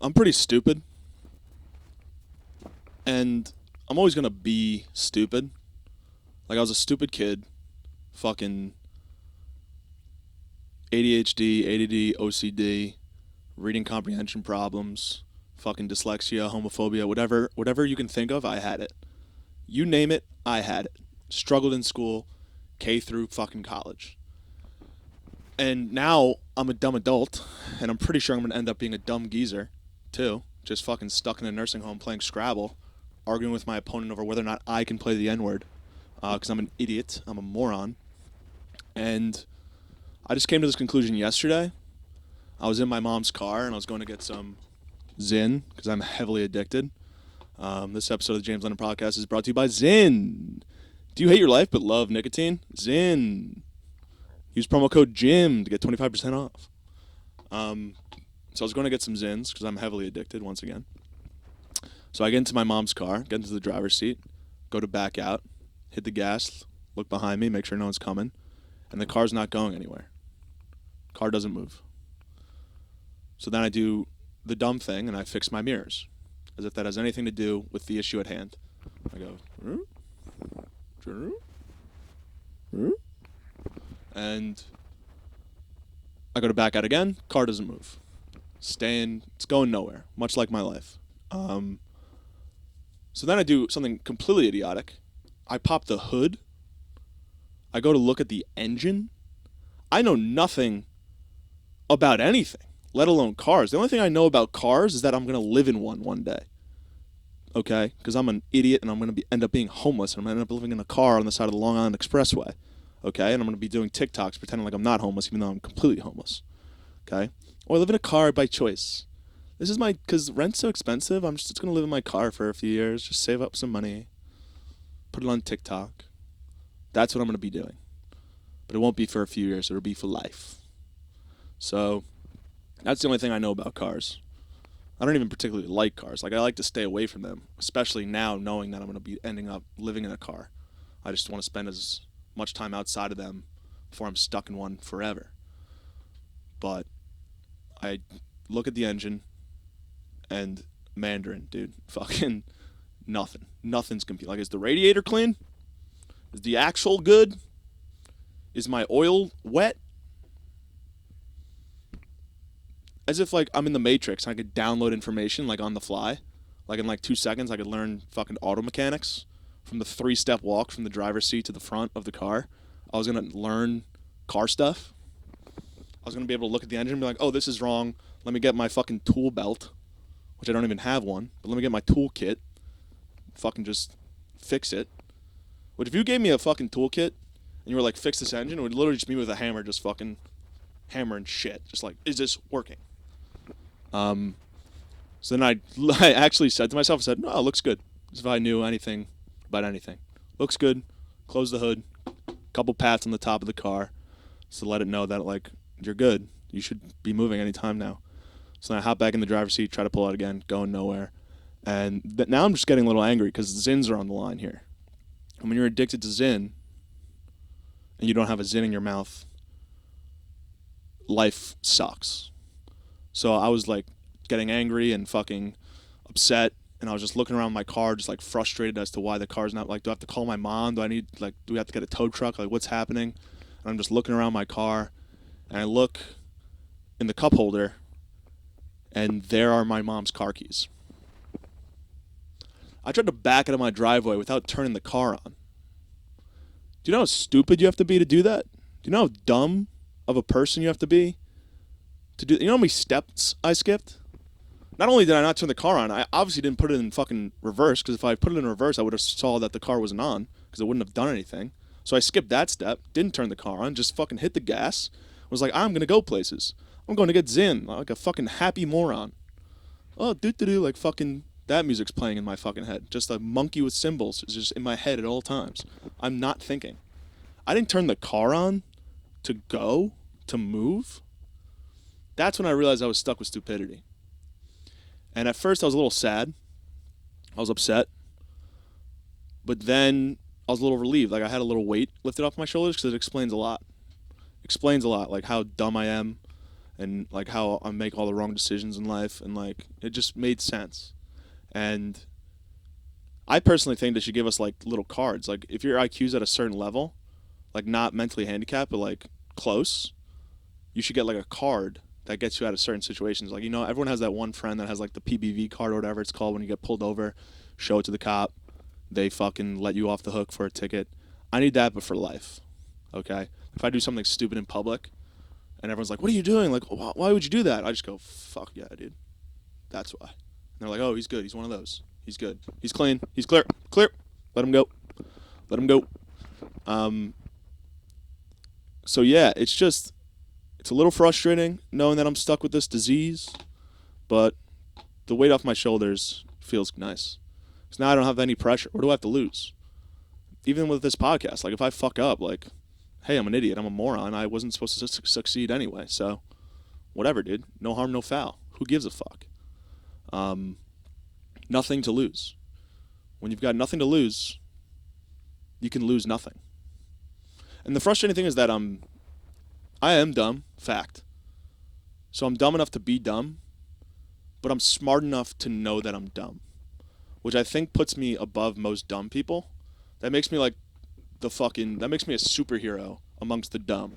I'm pretty stupid, and I'm always gonna be stupid. Like I was a stupid kid, fucking ADHD, ADD, OCD, reading comprehension problems, fucking dyslexia, homophobia, whatever you can think of, I had it. You name it, I had it. Struggled in school, K through fucking college. And now I'm a dumb adult, and I'm pretty sure I'm gonna end up being a dumb geezer, too. Just fucking stuck in a nursing home playing Scrabble, arguing with my opponent over whether or not I can play the N word, because I'm an idiot, I'm a moron. And I just came to this conclusion yesterday. I was in my mom's car, and I was going to get some Zyn, because I'm heavily addicted. This episode of the James Lennon podcast is brought to you by Zyn. Do you hate your life but love nicotine? Zyn. Use promo code JIM to get 25% off. So I was going to get some Zyns because I'm heavily addicted once again. So I get into my mom's car, get into the driver's seat, go to back out, hit the gas, look behind me, make sure no one's coming, and the car's not going anywhere. Car doesn't move. So then I do the dumb thing and I fix my mirrors, as if that has anything to do with the issue at hand. I go, and I go to back out again, car doesn't move. It's going nowhere, much like my life. So then I do something completely idiotic. I pop the hood. I go to look at the engine. I know nothing about anything, let alone cars. The only thing I know about cars is that I'm going to live in one day. Okay? Because I'm an idiot and I'm going to end up being homeless and I'm going to end up living in a car on the side of the Long Island Expressway. Okay? And I'm going to be doing TikToks pretending like I'm not homeless even though I'm completely homeless. Okay? Or I live in a car by choice. This is because rent's so expensive, I'm just going to live in my car for a few years, just save up some money, put it on TikTok. That's what I'm going to be doing. But it won't be for a few years, it'll be for life. So, that's the only thing I know about cars. I don't even particularly like cars. Like, I like to stay away from them, especially now knowing that I'm going to be ending up living in a car. I just want to spend as much time outside of them before I'm stuck in one forever. But I look at the engine, and Mandarin, dude, fucking nothing. Nothing's computer. Like, is the radiator clean? Is the axle good? Is my oil wet? As if, like, I'm in the Matrix and I could download information, like, on the fly. Like, in, like, 2 seconds, I could learn fucking auto mechanics from the 3-step walk from the driver's seat to the front of the car. I was going to learn car stuff. I was going to be able to look at the engine and be like, oh, this is wrong. Let me get my fucking tool belt, which I don't even have one, but let me get my toolkit, fucking just fix it. But if you gave me a fucking toolkit and you were like, fix this engine, it would literally just be with a hammer just fucking hammering shit. Just like, is this working? So then I actually said to myself, I said, no, it looks good. As if I knew anything about anything. Looks good. Close the hood. Couple pats on the top of the car to let it know that, like, you're good. You should be moving anytime now. So then I hop back in the driver's seat, try to pull out again, going nowhere. And now I'm just getting a little angry because Zyns are on the line here. And when you're addicted to Zyn and you don't have a Zyn in your mouth, life sucks. So I was like getting angry and fucking upset, and I was just looking around my car just like frustrated as to why the car's not, like, do I have to call my mom? Do we have to get a tow truck? Like, what's happening? And I'm just looking around my car, and I look in the cup holder, and there are my mom's car keys. I tried to back out of my driveway without turning the car on. Do you know how stupid you have to be to do that? Do you know how dumb of a person you have to be to do? You know how many steps I skipped? Not only did I not turn the car on, I obviously didn't put it in fucking reverse, because if I put it in reverse, I would have saw that the car wasn't on, because it wouldn't have done anything. So I skipped that step, didn't turn the car on, just fucking hit the gas. Was like, I'm going to go places. I'm going to get Zyn, like a fucking happy moron. Oh, doo-doo-doo, like fucking, that music's playing in my fucking head. Just a monkey with cymbals is just in my head at all times. I'm not thinking. I didn't turn the car on to go, to move. That's when I realized I was stuck with stupidity. And at first I was a little sad. I was upset. But then I was a little relieved. Like, I had a little weight lifted off my shoulders, because it explains a lot. Explains a lot, like how dumb I am and like how I make all the wrong decisions in life, and like it just made sense. And I personally think they should give us like little cards. Like if your IQ's at a certain level, like not mentally handicapped, but like close, you should get like a card that gets you out of certain situations. Like, everyone has that one friend that has like the PBV card or whatever it's called when you get pulled over, show it to the cop, they fucking let you off the hook for a ticket. I need that, but for life. Okay? If I do something stupid in public and everyone's like, what are you doing? Like, why would you do that? I just go, fuck yeah, dude. That's why. And they're like, oh, he's good. He's one of those. He's good. He's clean. He's clear. Clear. Let him go. Let him go. So yeah, it's a little frustrating knowing that I'm stuck with this disease, but the weight off my shoulders feels nice. Because now I don't have any pressure. What do I have to lose? Even with this podcast, like if I fuck up, like, hey, I'm an idiot. I'm a moron. I wasn't supposed to succeed anyway. So whatever, dude. No harm, no foul. Who gives a fuck? Nothing to lose. When you've got nothing to lose, you can lose nothing. And the frustrating thing is that I am dumb, fact. So I'm dumb enough to be dumb, but I'm smart enough to know that I'm dumb, which I think puts me above most dumb people. That makes me like that makes me a superhero amongst the dumb.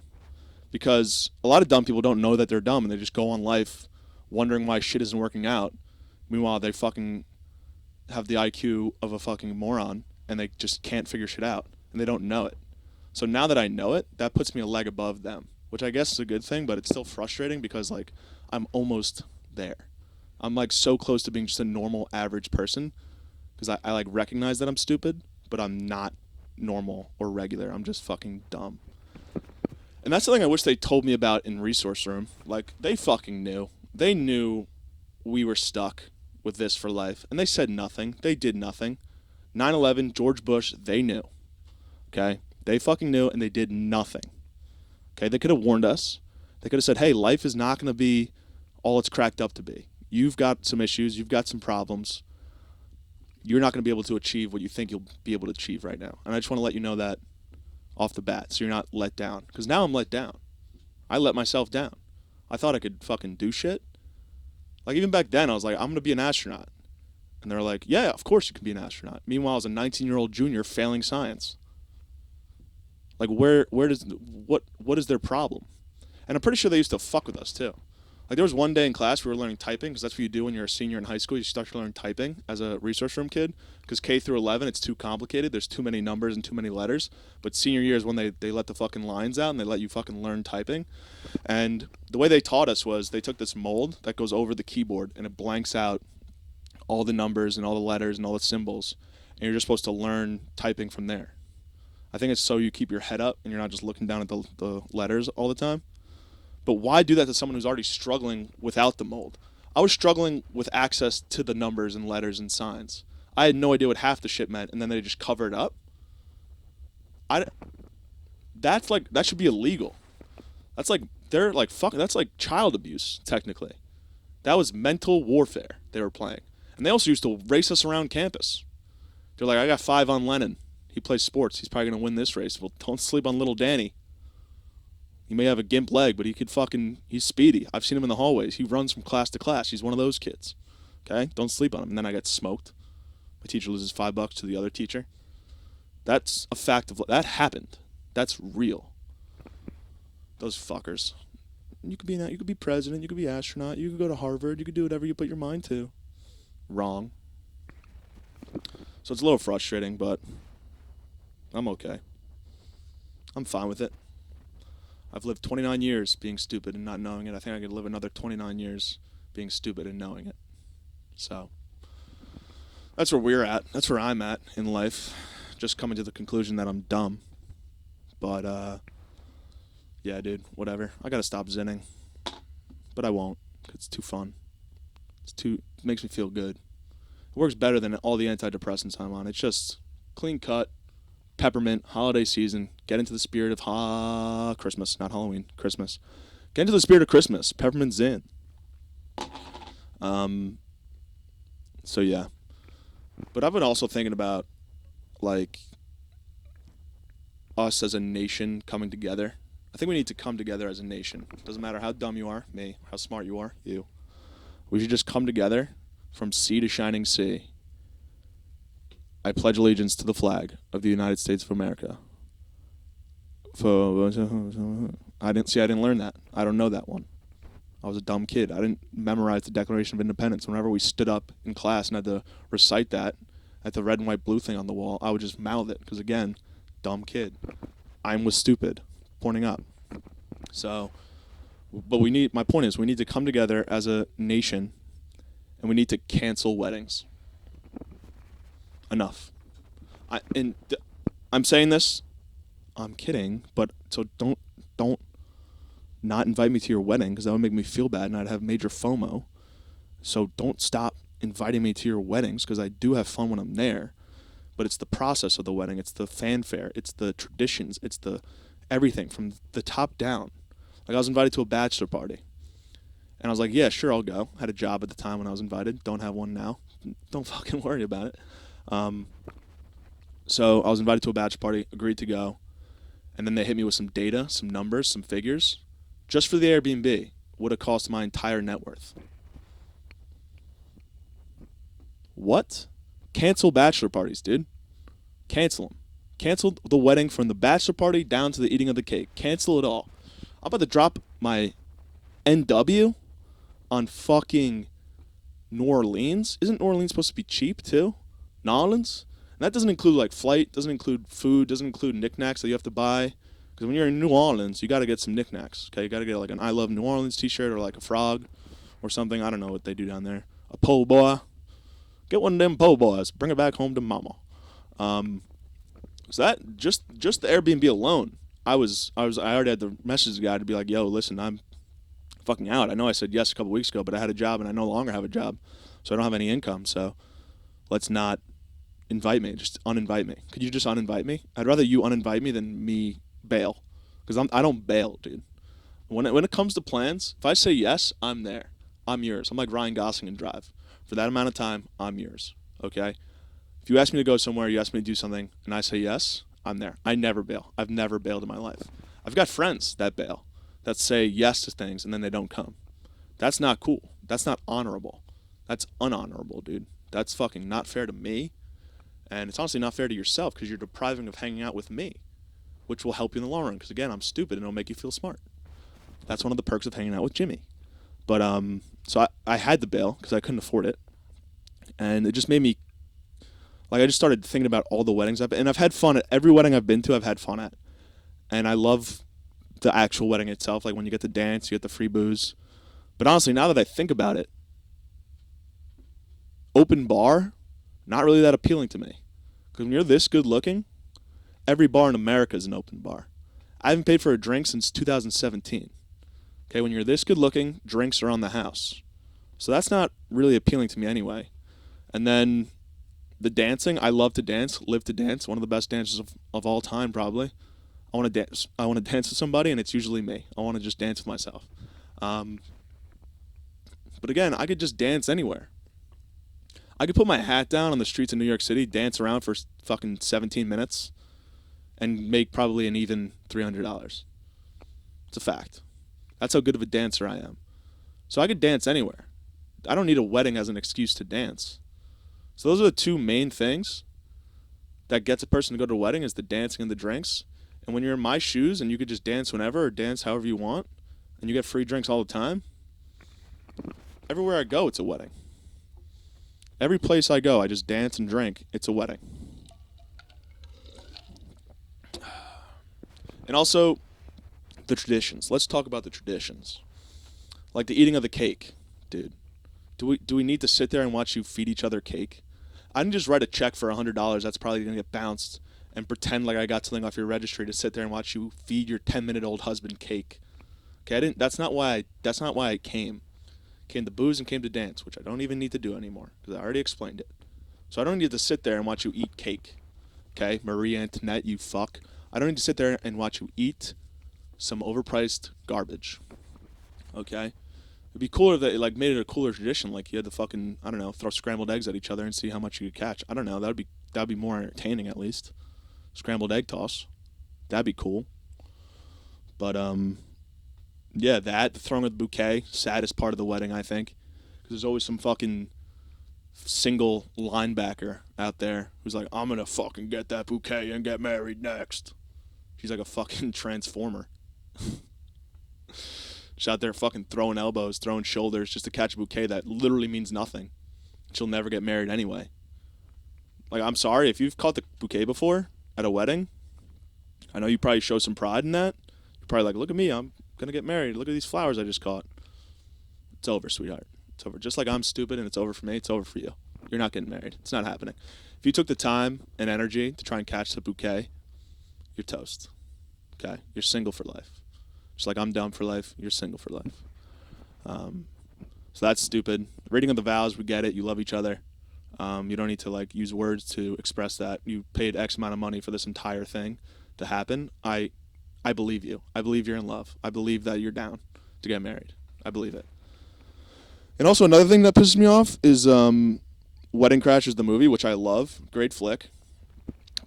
Because a lot of dumb people don't know that they're dumb and they just go on life wondering why shit isn't working out. Meanwhile, they fucking have the IQ of a fucking moron and they just can't figure shit out and they don't know it. So now that I know it, that puts me a leg above them, which I guess is a good thing, but it's still frustrating because like I'm almost there. I'm like so close to being just a normal average person because I like recognize that I'm stupid, but I'm not normal or regular. I'm just fucking dumb. And that's something I wish they told me about in resource room. Like they fucking knew. They knew we were stuck with this for life. And they said nothing. They did nothing. 9/11, George Bush, they knew. Okay? They fucking knew and they did nothing. Okay? They could have warned us. They could have said, hey, life is not going to be all it's cracked up to be. You've got some issues. You've got some problems. You're not going to be able to achieve what you think you'll be able to achieve right now. And I just want to let you know that off the bat so you're not let down. Because now I'm let down. I let myself down. I thought I could fucking do shit. Like even back then I was like, I'm going to be an astronaut. And they're like, yeah, of course you can be an astronaut. Meanwhile, I was a 19-year-old junior failing science. Like what is their problem? And I'm pretty sure they used to fuck with us too. Like there was one day in class we were learning typing because that's what you do when you're a senior in high school. You start to learn typing as a resource room kid because K through 11 it's too complicated. There's too many numbers and too many letters. But senior year is when they let the fucking lines out and they let you fucking learn typing. And the way they taught us was they took this mold that goes over the keyboard and it blanks out all the numbers and all the letters and all the symbols. And you're just supposed to learn typing from there. I think it's so you keep your head up and you're not just looking down at the letters all the time. But why do that to someone who's already struggling without the mold? I was struggling with access to the numbers and letters and signs. I had no idea what half the shit meant, and then they just cover it up. That should be illegal. That's like that's like child abuse technically. That was mental warfare they were playing, and they also used to race us around campus. They're like, I got 5 on Lennon. He plays sports. He's probably gonna win this race. Well, don't sleep on little Danny. He may have a gimp leg, but he's speedy. I've seen him in the hallways. He runs from class to class. He's one of those kids. Okay? Don't sleep on him. And then I get smoked. My teacher loses $5 to the other teacher. That's a fact that happened. That's real. Those fuckers. You could be president, you could be astronaut, you could go to Harvard, you could do whatever you put your mind to. Wrong. So it's a little frustrating, but I'm okay. I'm fine with it. I've lived 29 years being stupid and not knowing it. I think I could live another 29 years being stupid and knowing it. So that's where we're at. That's where I'm at in life. Just coming to the conclusion that I'm dumb. But, yeah, dude, whatever. I gotta stop zinning. But I won't. It's too fun. It makes me feel good. It works better than all the antidepressants I'm on. It's just clean cut. Peppermint, holiday season, get into the spirit of Christmas, not Halloween, Christmas. Get into the spirit of Christmas, peppermint zin. So yeah. But I've been also thinking about, like, us as a nation coming together I think we need to come together as a nation. Doesn't matter how dumb you are, me, how smart you are, you. We should just come together from sea to shining sea. I pledge allegiance to the flag of the United States of America. I didn't learn that. I don't know that one. I was a dumb kid. I didn't memorize the Declaration of Independence. Whenever we stood up in class and had to recite that at the red and white blue thing on the wall, I would just mouth it because, again, dumb kid. I was stupid, pointing up. So, but my point is, we need to come together as a nation, and we need to cancel weddings. Enough. I'm saying this, I'm kidding, but so don't not invite me to your wedding because that would make me feel bad and I'd have major FOMO. So don't stop inviting me to your weddings because I do have fun when I'm there. But it's the process of the wedding. It's the fanfare. It's the traditions. It's the everything from the top down. Like I was invited to a bachelor party. And I was like, yeah, sure, I'll go. Had a job at the time when I was invited. Don't have one now. Don't fucking worry about it. So I was invited to a bachelor party, agreed to go. And then they hit me with some data, some numbers, some figures. Just for the Airbnb would have cost my entire net worth. What? Cancel bachelor parties, dude. Cancel them. Cancel the wedding from the bachelor party down to the eating of the cake. Cancel it all. I'm about to drop my NW on fucking New Orleans. Isn't New Orleans supposed to be cheap too? New Orleans? And that doesn't include like flight, doesn't include food, doesn't include knickknacks that you have to buy. Because when you're in New Orleans, you got to get some knickknacks. Okay, you got to get like an I Love New Orleans t-shirt or like a frog or something. I don't know what they do down there. A po' boy. Get one of them po' boys. Bring it back home to mama. So that just the Airbnb alone, I already had the message guy to be like, yo, listen, I'm fucking out. I know I said yes a couple weeks ago, but I had a job and I no longer have a job, so I don't have any income. So let's not invite me. Just uninvite me. Could you just uninvite me? I'd rather you uninvite me than me bail, because I don't bail, dude. When it comes to plans, if I say yes, I'm there. I'm yours. I'm like Ryan Gosling in Drive. For that amount of time, I'm yours. Okay? If you ask me to go somewhere, you ask me to do something, and I say yes, I'm there. I never bail. I've never bailed in my life. I've got friends that bail, that say yes to things, and then they don't come. That's not cool. That's not honorable. That's unhonorable, dude. That's fucking not fair to me, and it's honestly not fair to yourself because you're depriving of hanging out with me, which will help you in the long run because, again, I'm stupid and it'll make you feel smart. That's one of the perks of hanging out with Jimmy. But, so I had to bail because I couldn't afford it, and it just made me, like, I just started thinking about all the weddings and I've had fun at every wedding I've been to. I've had fun at, and I love the actual wedding itself. Like when you get to dance, you get the free booze. But honestly, now that I think about it, open bar, not really that appealing to me. Because when you're this good looking, every bar in America is an open bar. I haven't paid for a drink since 2017. Okay, when you're this good looking, drinks are on the house. So that's not really appealing to me anyway. And then the dancing, I love to dance, live to dance, one of the best dancers of all time probably. I want to dance. I want to dance with somebody, and it's usually me. I want to just dance with myself. But again, I could just dance anywhere. I could put my hat down on the streets of New York City, dance around for fucking 17 minutes, and make probably an even $300. It's a fact. That's how good of a dancer I am. So I could dance anywhere. I don't need a wedding as an excuse to dance. So those are the two main things that gets a person to go to a wedding, is the dancing and the drinks. And when you're in my shoes and you could just dance whenever or dance however you want, and you get free drinks all the time, everywhere I go, it's a wedding. Every place I go, I just dance and drink. It's a wedding. And also, the traditions. Let's talk about the traditions. Like the eating of the cake, dude. Do we need to sit there and watch you feed each other cake? I didn't just write a check for $100 that's probably going to get bounced and pretend like I got something off your registry to sit there and watch you feed your 10-minute-old husband cake. Okay, that's not why I came. Came to booze and came to dance, which I don't even need to do anymore because I already explained it. So I don't need to sit there and watch you eat cake. Okay, Marie Antoinette, you fuck. I don't need to sit there and watch you eat some overpriced garbage. Okay? It'd be cooler if they like made it a cooler tradition, like you had to fucking, I don't know, throw scrambled eggs at each other and see how much you could catch. I don't know, that'd be more entertaining at least. Scrambled egg toss. That'd be cool. But yeah, the throwing of the bouquet, saddest part of the wedding, I think, because there's always some fucking single linebacker out there who's like, I'm gonna fucking get that bouquet and get married next. She's like a fucking transformer. She's out there fucking throwing elbows, throwing shoulders just to catch a bouquet that literally means nothing. She'll never get married anyway. Like, I'm sorry, if you've caught the bouquet before at a wedding, I know you probably show some pride in that. You're probably like, look at me, I'm gonna get married. Look at these flowers I just caught. It's over, sweetheart. It's over. Just like I'm stupid and it's over for me, it's over for you. You're not getting married. It's not happening. If you took the time and energy to try and catch the bouquet, you're toast. Okay? You're single for life. Just like I'm dumb for life, you're single for life. So that's stupid. Reading of the vows, we get it. You love each other. You don't need to like use words to express that. You paid X amount of money for this entire thing to happen. I believe you. I believe you're in love. I believe that you're down to get married. I believe it. And also another thing that pisses me off is Wedding Crashers, the movie, which I love. Great flick.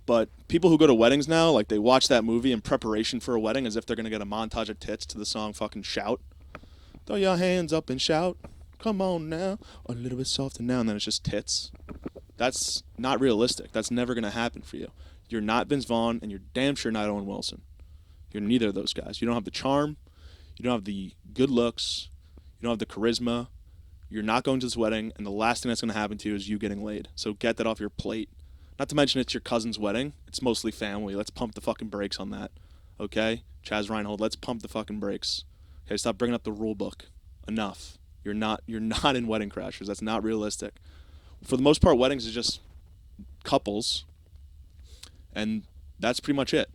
But people who go to weddings now, like they watch that movie in preparation for a wedding as if they're going to get a montage of tits to the song fucking Shout. Throw your hands up and shout. Come on now. A little bit softer now. And then it's just tits. That's not realistic. That's never going to happen for you. You're not Vince Vaughn, and you're damn sure not Owen Wilson. You're neither of those guys. You don't have the charm. You don't have the good looks. You don't have the charisma. You're not going to this wedding, and the last thing that's going to happen to you is you getting laid. So get that off your plate. Not to mention it's your cousin's wedding. It's mostly family. Let's pump the fucking brakes on that. Okay? Chaz Reinhold, let's pump the fucking brakes. Okay, stop bringing up the rule book. Enough. You're not in Wedding Crashers. That's not realistic. For the most part, weddings is just couples, and that's pretty much it.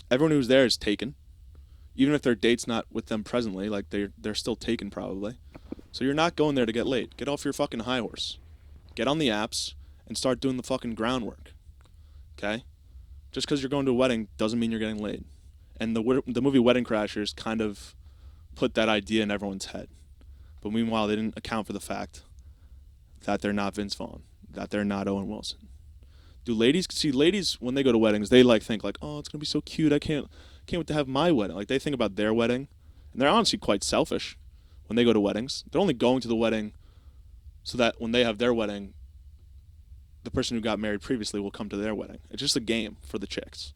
Everyone who's there is taken. Even if their date's not with them presently, like they're still taken probably. So you're not going there to get laid. Get off your fucking high horse. Get on the apps and start doing the fucking groundwork. Okay? Just because you're going to a wedding doesn't mean you're getting laid. And the movie Wedding Crashers kind of put that idea in everyone's head. But meanwhile, they didn't account for the fact that they're not Vince Vaughn, that they're not Owen Wilson. Do ladies when they go to weddings, they like think like, oh, it's gonna be so cute. I can't wait to have my wedding. Like they think about their wedding, and they're honestly quite selfish when they go to weddings. They're only going to the wedding so that when they have their wedding, the person who got married previously will come to their wedding. It's just a game for the chicks.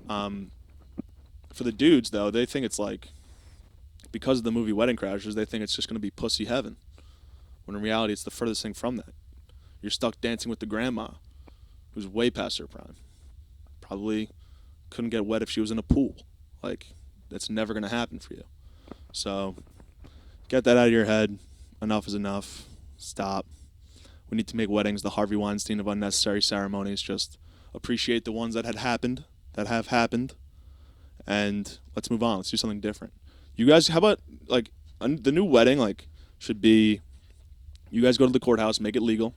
For the dudes though, they think it's like, because of the movie Wedding Crashers, they think it's just gonna be pussy heaven. When in reality, it's the furthest thing from that. You're stuck dancing with the grandma, who's way past her prime. Probably couldn't get wet if she was in a pool. Like, that's never going to happen for you. So, get that out of your head. Enough is enough. Stop. We need to make weddings the Harvey Weinstein of unnecessary ceremonies. Just appreciate the ones that have happened, and let's move on. Let's do something different. You guys, how about, like, the new wedding, like, should be, you guys go to the courthouse, make it legal,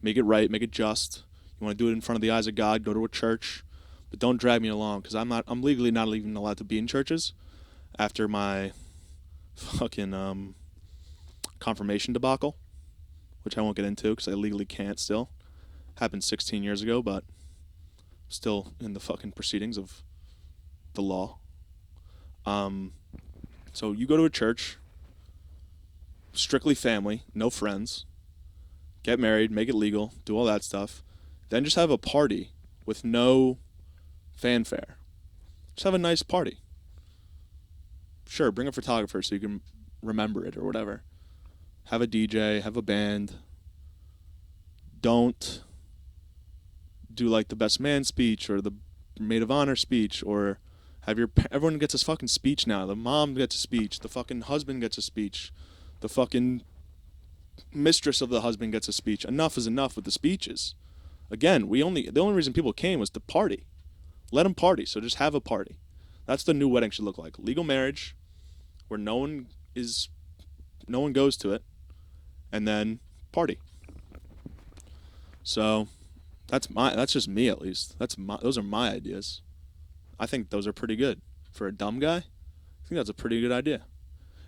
make it right, make it just. You want to do it in front of the eyes of God, go to a church, but don't drag me along, because I'm legally not even allowed to be in churches after my fucking confirmation debacle, which I won't get into because I legally can't still. Happened 16 years ago, but still in the fucking proceedings of the law. So you go to a church, strictly family, no friends, get married, make it legal, do all that stuff, then just have a party with no fanfare. Just have a nice party. Sure, bring a photographer so you can remember it or whatever. Have a DJ, have a band. Don't do like the best man speech or the maid of honor speech, or have everyone gets a fucking speech now. The mom gets a speech, the fucking husband gets a speech, the fucking mistress of the husband gets a speech. Enough is enough with the speeches. Again, the only reason people came was to party. Let them party, so just have a party. That's the new wedding should look like. Legal marriage, where no one goes to it, and then party. So that's just me at least. Those are my ideas. I think those are pretty good. For a dumb guy, I think that's a pretty good idea.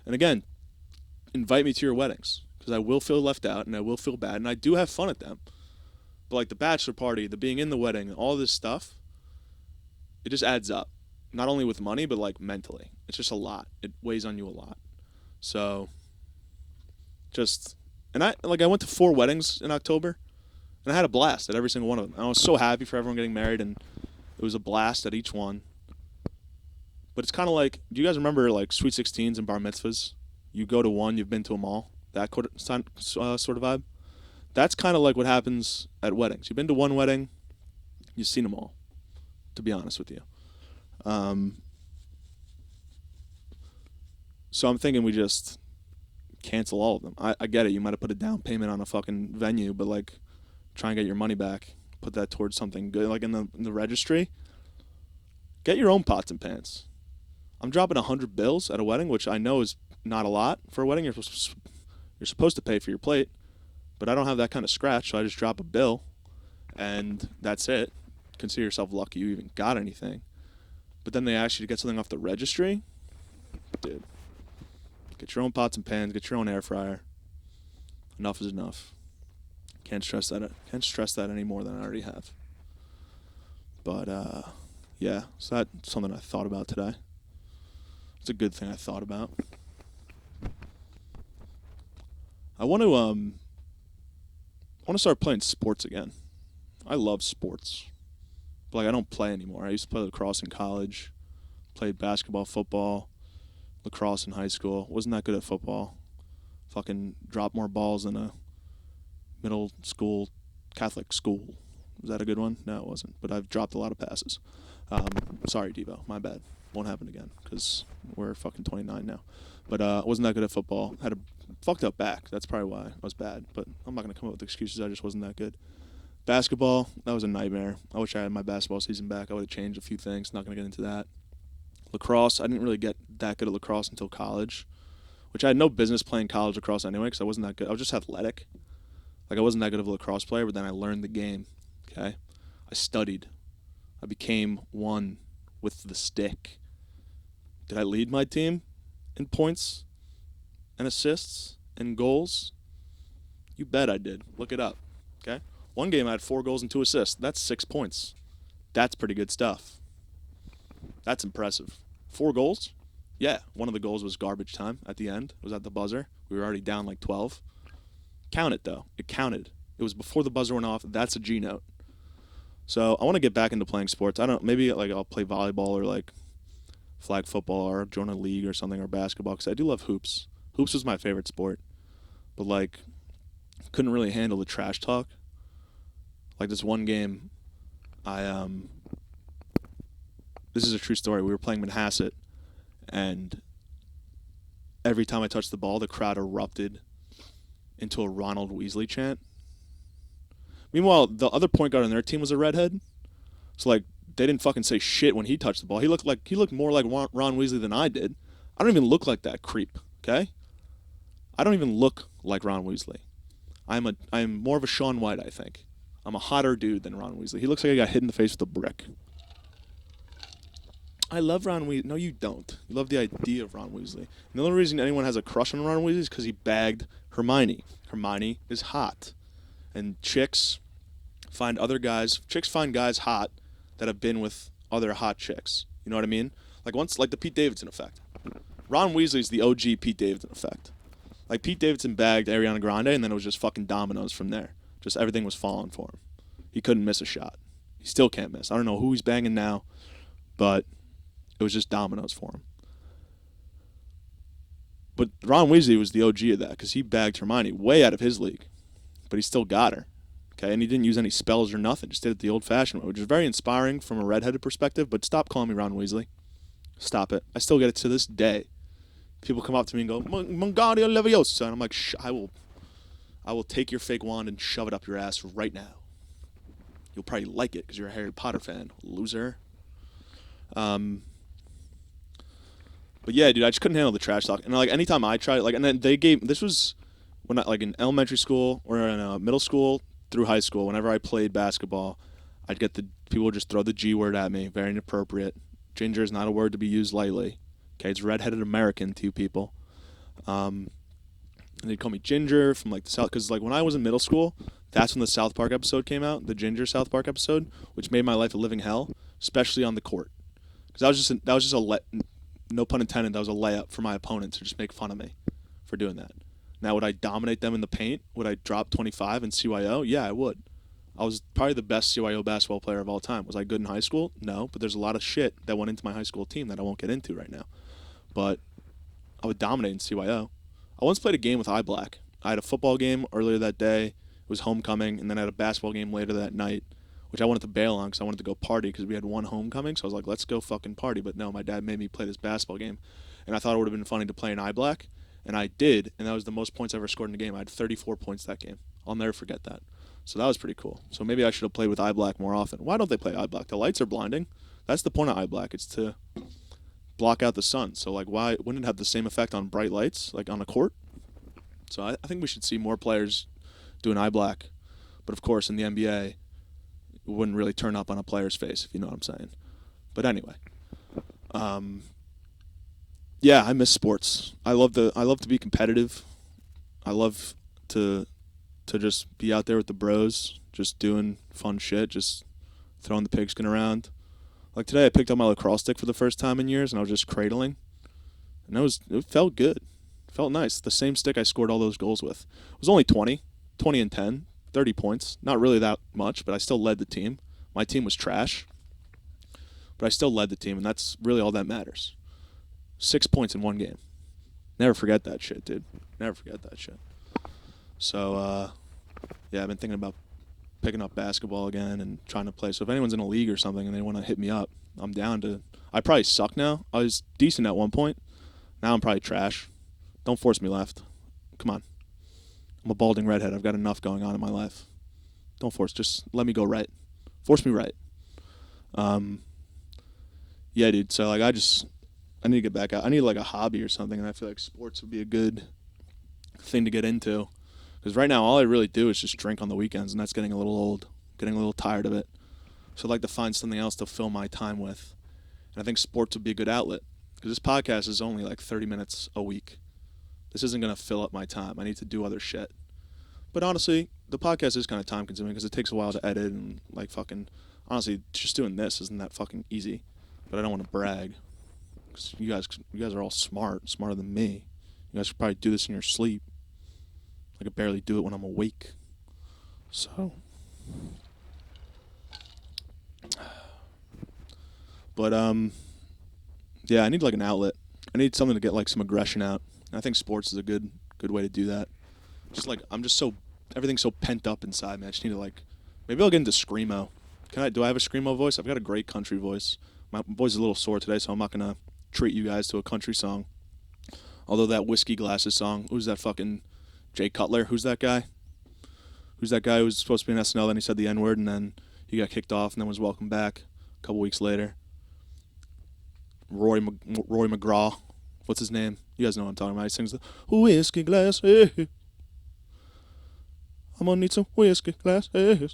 And again, invite me to your weddings, because I will feel left out and I will feel bad, and I do have fun at them. But like the bachelor party, the being in the wedding, all this stuff, it just adds up. not only with money, but like mentally. It's just a lot. It weighs on you a lot. So just, and I went to 4 weddings in October, and I had a blast at every single one of them. And I was so happy for everyone getting married, and it was a blast at each one. But it's kind of like, do you guys remember like Sweet 16s and Bar Mitzvahs? You go to one, you've been to them all. That sort of vibe. That's kind of like what happens at weddings. You've been to one wedding, you've seen them all, to be honest with you. So I'm thinking we just cancel all of them. I get it. You might have put a down payment on a fucking venue, but like try and get your money back. Put that towards something good, like in the registry. Get your own pots and pans. I'm dropping 100 bills at a wedding, which I know is not a lot for a wedding. You're supposed to pay for your plate, but I don't have that kind of scratch, so I just drop a bill, and that's it. Consider yourself lucky you even got anything. But then they ask you to get something off the registry. Dude, get your own pots and pans, get your own air fryer. Enough is enough. Can't stress that any more than I already have. But yeah, so that's something I thought about today. It's a good thing I thought about. I want to start playing sports again. I love sports. But like I don't play anymore. I used to play lacrosse in college, played basketball, football, lacrosse in high school. Wasn't that good at football. Fucking dropped more balls than a middle school Catholic school. Was that a good one? No, it wasn't. But I've dropped a lot of passes. Sorry, Devo. My bad. Won't happen again because we're fucking 29 now. But wasn't that good at football. Had a fucked up back. That's probably why I was bad. But I'm not going to come up with excuses. I just wasn't that good. Basketball, that was a nightmare. I wish I had my basketball season back. I would have changed a few things. Not going to get into that. Lacrosse, I didn't really get that good at lacrosse until college, which I had no business playing college lacrosse anyway because I wasn't that good. I was just athletic. Like, I wasn't that good of a lacrosse player, but then I learned the game, okay? I studied. I became one with the stick. Did I lead my team in points and assists and goals? You bet I did. Look it up, okay? One game I had 4 goals and 2 assists. That's 6 points. That's pretty good stuff. That's impressive. 4 goals? Yeah, one of the goals was garbage time at the end. It was at the buzzer. We were already down like 12. Count it, though. It counted. It was before the buzzer went off. That's a G note. So I want to get back into playing sports. Maybe like I'll play volleyball or like flag football or join a league or something or basketball because I do love hoops. Hoops was my favorite sport. But like, couldn't really handle the trash talk. Like this one game, this is a true story. We were playing Manhasset, and every time I touched the ball, the crowd erupted into a Ronald Weasley chant. Meanwhile, the other point guard on their team was a redhead, so like they didn't fucking say shit when he touched the ball. He looked more like Ron Weasley than I did. I don't even look like that creep. Okay, I don't even look like Ron Weasley. I'm more of a Shaun White, I think. I'm a hotter dude than Ron Weasley. He looks like he got hit in the face with a brick. I love Ron Weasley. No, you don't. You love the idea of Ron Weasley. And the only reason anyone has a crush on Ron Weasley is because he bagged Hermione. Hermione is hot. And chicks find guys hot that have been with other hot chicks. You know what I mean? Like the Pete Davidson effect. Ron Weasley's the OG Pete Davidson effect. Like Pete Davidson bagged Ariana Grande and then it was just fucking dominoes from there. Just everything was falling for him. He couldn't miss a shot. He still can't miss. I don't know who he's banging now, but it was just dominoes for him. But Ron Weasley was the OG of that because he bagged Hermione way out of his league. But he still got her. Okay, and he didn't use any spells or nothing. Just did it the old-fashioned way, which is very inspiring from a redheaded perspective, but stop calling me Ron Weasley. Stop it. I still get it to this day. People come up to me and go, Wingardium Leviosa, and I'm like, I will take your fake wand and shove it up your ass right now. You'll probably like it because you're a Harry Potter fan, loser. But yeah, dude, I just couldn't handle the trash talk. And like anytime I tried, like, and then this was when I, like in elementary school or in middle school through high school. Whenever I played basketball, I'd get people would just throw the G word at me, very inappropriate. Ginger is not a word to be used lightly. Okay, it's redheaded American to you people. And they'd call me Ginger from like the South, because like when I was in middle school, that's when the South Park episode came out, the Ginger South Park episode, which made my life a living hell, especially on the court. Because no pun intended, that was a layup for my opponent to just make fun of me for doing that. Now, would I dominate them in the paint? Would I drop 25 in CYO? Yeah, I would. I was probably the best CYO basketball player of all time. Was I good in high school? No, but there's a lot of shit that went into my high school team that I won't get into right now. But I would dominate in CYO. I once played a game with iBlack. I had a football game earlier that day. It was homecoming, and then I had a basketball game later that night, which I wanted to bail on because I wanted to go party because we had one homecoming. So I was like, let's go fucking party. But no, my dad made me play this basketball game, and I thought it would have been funny to play in iBlack, and I did, and that was the most points I ever scored in a game. I had 34 points that game. I'll never forget that. So that was pretty cool. So maybe I should have played with iBlack more often. Why don't they play iBlack? The lights are blinding. That's the point of iBlack. It's to block out the sun. So like, why wouldn't it have the same effect on bright lights like on a court? So I think we should see more players doing iBlack. But of course, in the NBA, it wouldn't really turn up on a player's face, if you know what I'm saying. But anyway, yeah, I miss sports. I love to be competitive. I love to just be out there with the bros, just doing fun shit, just throwing the pigskin around. Like today, I picked up my lacrosse stick for the first time in years, and I was just cradling, and it felt good. It felt nice. The same stick I scored all those goals with. It was only 20 and 10, 30 points. Not really that much, but I still led the team. My team was trash, but I still led the team, and that's really all that matters. 6 points in one game. Never forget that shit, dude. Never forget that shit. So, yeah, I've been thinking about picking up basketball again and trying to play. So if anyone's in a league or something and they want to hit me up, I'm down to. I probably suck now. I was decent at one point. Now I'm probably trash. Don't force me left. Come on. I'm a balding redhead. I've got enough going on in my life. Don't force. Just let me go right. Force me right. Yeah, dude. So like I need to get back out. I need like a hobby or something, and I feel like sports would be a good thing to get into. Because right now, all I really do is just drink on the weekends, and that's getting a little old, getting a little tired of it. So I'd like to find something else to fill my time with. And I think sports would be a good outlet. Because this podcast is only like 30 minutes a week. This isn't going to fill up my time. I need to do other shit. But honestly, the podcast is kind of time consuming because it takes a while to edit and like fucking... Honestly, just doing this isn't that fucking easy. But I don't want to brag. Because you guys are all smarter than me. You guys could probably do this in your sleep. I could barely do it when I'm awake. So. But, yeah, I need like an outlet. I need something to get like some aggression out. And I think sports is a good way to do that. Just like, everything's so pent up inside me. I just need to like, maybe I'll get into Screamo. Do I have a Screamo voice? I've got a great country voice. My voice is a little sore today, so I'm not going to treat you guys to a country song. Although that Whiskey Glasses song, who's that fucking Jay Cutler? Who's that guy? Who's that guy who was supposed to be in SNL, then he said the N-word, and then he got kicked off, and then was welcomed back a couple weeks later? Roy McGraw. What's his name? You guys know what I'm talking about. He sings the Whiskey Glasses. I'm gonna need some whiskey glasses. And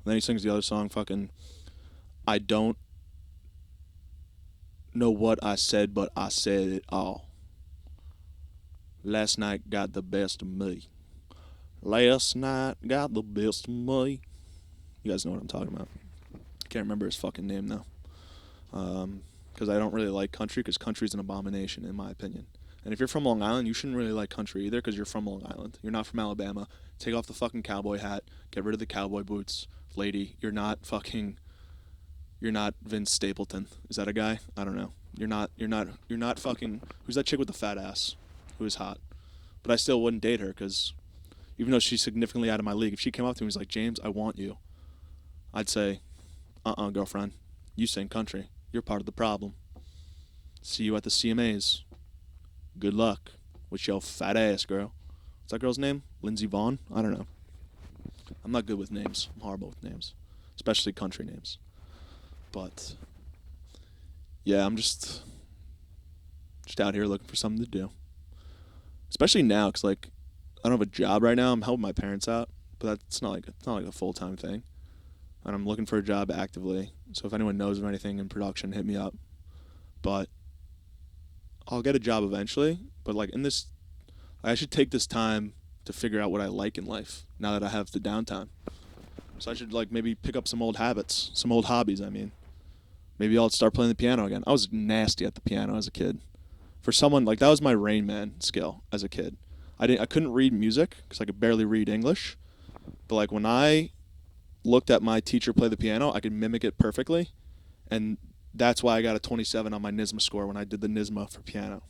then he sings the other song, fucking, I don't know what I said, but I said it all. Last night got the best of me. Last night got the best of me. You guys know what I'm talking about. I can't remember his fucking name, though. Because I don't really like country, because country's an abomination, in my opinion. And if you're from Long Island, you shouldn't really like country either, because you're from Long Island. You're not from Alabama. Take off the fucking cowboy hat. Get rid of the cowboy boots. Lady, you're not Vince Stapleton. Is that a guy? I don't know. You're not fucking, who's that chick with the fat ass? Who is hot? But I still wouldn't date her, because even though she's significantly out of my league, if she came up to me and was like, James, I want you, I'd say, girlfriend, you sing country. You're part of the problem. See you at the CMAs. Good luck with your fat ass, girl. What's that girl's name? Lindsey Vaughn? I don't know. I'm not good with names. I'm horrible with names. Especially country names. But, yeah, I'm just out here looking for something to do. Especially now, because, like, I don't have a job right now. I'm helping my parents out. But it's not like a full-time thing. And I'm looking for a job actively. So if anyone knows of anything in production, hit me up. But I'll get a job eventually. But like I should take this time to figure out what I like in life now that I have the downtime. So I should like maybe pick up some old habits, some old hobbies, I mean. Maybe I'll start playing the piano again. I was nasty at the piano as a kid. For someone like that was my Rain Man skill as a kid. I couldn't read music because I could barely read English. But like when I looked at my teacher play the piano, I could mimic it perfectly, and that's why I got a 27 on my NISMA score when I did the NISMA for piano.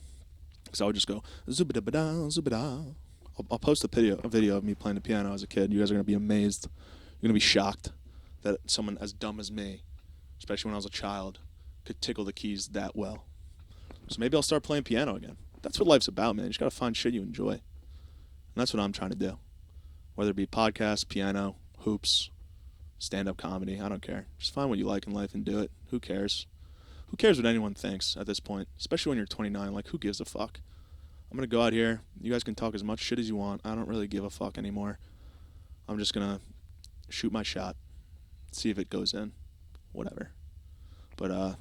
Because I would just go zubida zubida. I'll post a video of me playing the piano as a kid. You guys are gonna be amazed. You're gonna be shocked that someone as dumb as me, especially when I was a child, could tickle the keys that well. So maybe I'll start playing piano again. That's what life's about, man. You just gotta find shit you enjoy. And that's what I'm trying to do. Whether it be podcast, piano, hoops, stand-up comedy, I don't care. Just find what you like in life and do it. Who cares? Who cares what anyone thinks at this point? Especially when you're 29. Like, who gives a fuck? I'm gonna go out here. You guys can talk as much shit as you want. I don't really give a fuck anymore. I'm just gonna shoot my shot. See if it goes in. Whatever. But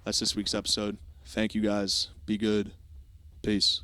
that's this week's episode. Thank you guys. Be good. Peace.